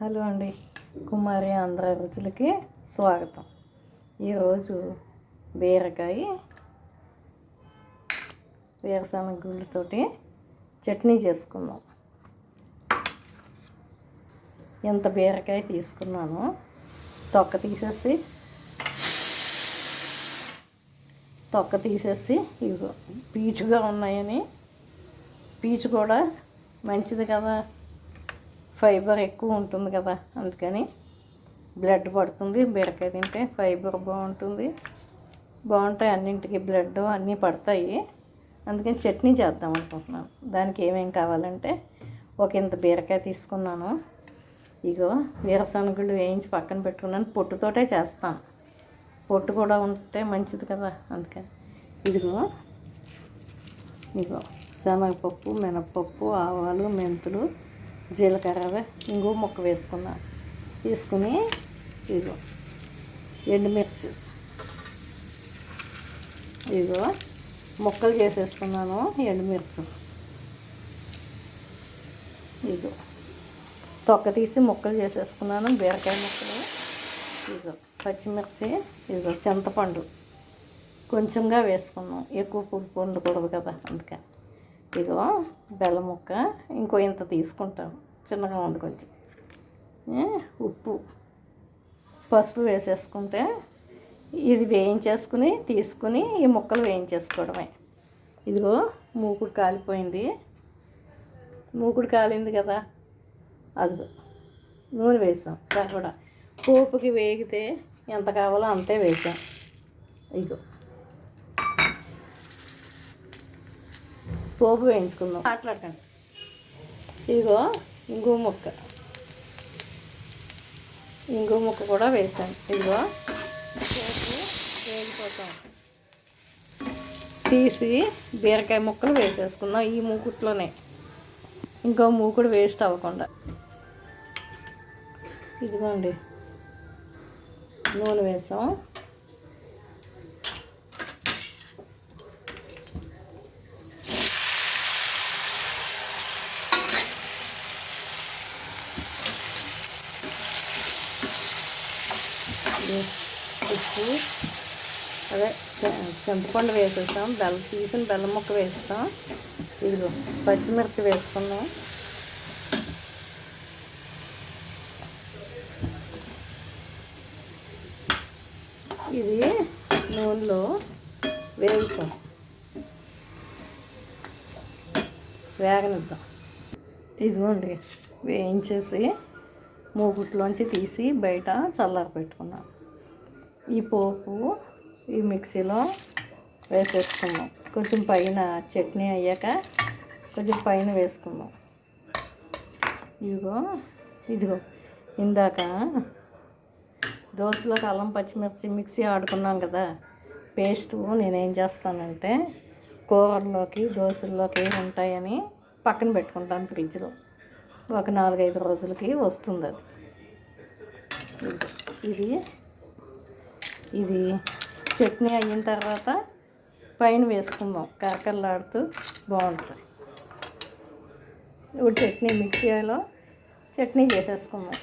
Hello అండి, కుమారి ఆంధ్ర రుచులకి స్వాగతం. ఈరోజు బీరకాయ వేరుశనగ గుళ్ళతోటి చట్నీ చేసుకుందాం. ఎంత బీరకాయ తీసుకున్నాను, తొక్క తీసేసి ఇదిగో పీచుగా ఉన్నాయని, పీచు కూడా మంచిది కదా, ఫైబర్ ఎక్కువ ఉంటుంది కదా, అందుకని బ్లడ్ పడుతుంది. బీరకాయ తింటే ఫైబర్ బాగుంటాయి, అన్నింటికి బ్లడ్ అన్నీ పడతాయి. అందుకని చట్నీ చేద్దాం అనుకుంటున్నాను. దానికి ఏమేమి కావాలంటే ఒక ఇంత బీరకాయ తీసుకున్నాను. ఇగో వేరుశనగుళ్ళు వేయించి పక్కన పెట్టుకున్నాను. పొట్టుతోటే చేస్తాను, పొట్టు కూడా ఉంటే మంచిది కదా, అందుకని ఇదిగో శనగపప్పు, మినపప్పు, ఆవాలు, మెంతులు, జీలకర్ర, ఇంకో ముక్క వేసుకున్నాను. తీసుకుని ఇదిగో ఎండుమిర్చి ఇదిగో ముక్కలు చేసేసుకున్నాను. ఎండుమిర్చి ఇదిగో తొక్క తీసి ముక్కలు చేసేసుకున్నాను. బీరకాయ ముక్కలు ఇదిగో పచ్చిమిర్చి, ఇదిగో చింతపండు కొంచెంగా వేసుకున్నాం, ఎక్కువ పులుపు ఉండకూడదు కదా, అందుకని ఇదిగో బెల్లం ముక్క ఇంకో ఇంత తీసుకుంటాను, చిన్నగా ఉంది కొంచెం. ఉప్పు, పసుపు వేసేసుకుంటే ఇది వేయించేసుకుని తీసుకుని ఈ ముక్కలు వేయించేసుకోవడమే. ఇదిగో మూకుడు కాలిపోయింది, మూకుడు కాలింది కదా, అదిగో నూనె వేసాం సరిపడా. పోపుకి వేగితే ఎంత కావాలో అంతే వేసాం. ఇదిగో పోపు వేయించుకుందాం, మాట్లాడకండి. ఇదిగో ఇంగు ముక్క కూడా వేసాను. ఇదిగో పోపు వేగిపోతాం, తీసి బీరకాయ ముక్కలు వేసేసుకుందాం ఈ మూకుట్లోనే, ఇంకో మూకుడు వేస్ట్ అవ్వకుండా. ఇదిగోండి నూనె వేసాం. ఉప్పు, అదే చింతపండు వేసేస్తాం, తీసిన బెల్లం ముక్క వేస్తాం. ఇదిగో పచ్చిమిర్చి వేసుకున్నాం. ఇది నూనెలో వేగనిద్దాం. ఇదిగోండి వేయించేసి మూగుట్లోంచి తీసి బయట చల్లారి పెట్టుకున్నాం. ఈ పోపు ఈ మిక్సీలో వేసేసుకుందాం. కొంచెం పైన చట్నీ అయ్యాక కొంచెం పైన వేసుకుందాం. ఇదిగో ఇందాక దోశలోకి అల్లం పచ్చిమిర్చి మిక్సీ ఆడుకున్నాం కదా, పేస్టు నేనేం చేస్తానంటే కూరల్లోకి దోశల్లోకి ఉంటాయని పక్కన పెట్టుకుంటాను ఫ్రిడ్జ్లో. ఒక 4-5 రోజులకి వస్తుంది అది. ఇది చట్నీ అయిన తర్వాత పైన వేసుకుందాం, కరకరలాడుతూ బాగుంటుంది. ఇప్పుడు చట్నీ మిక్సీలో చట్నీ చేసేసుకుందాం.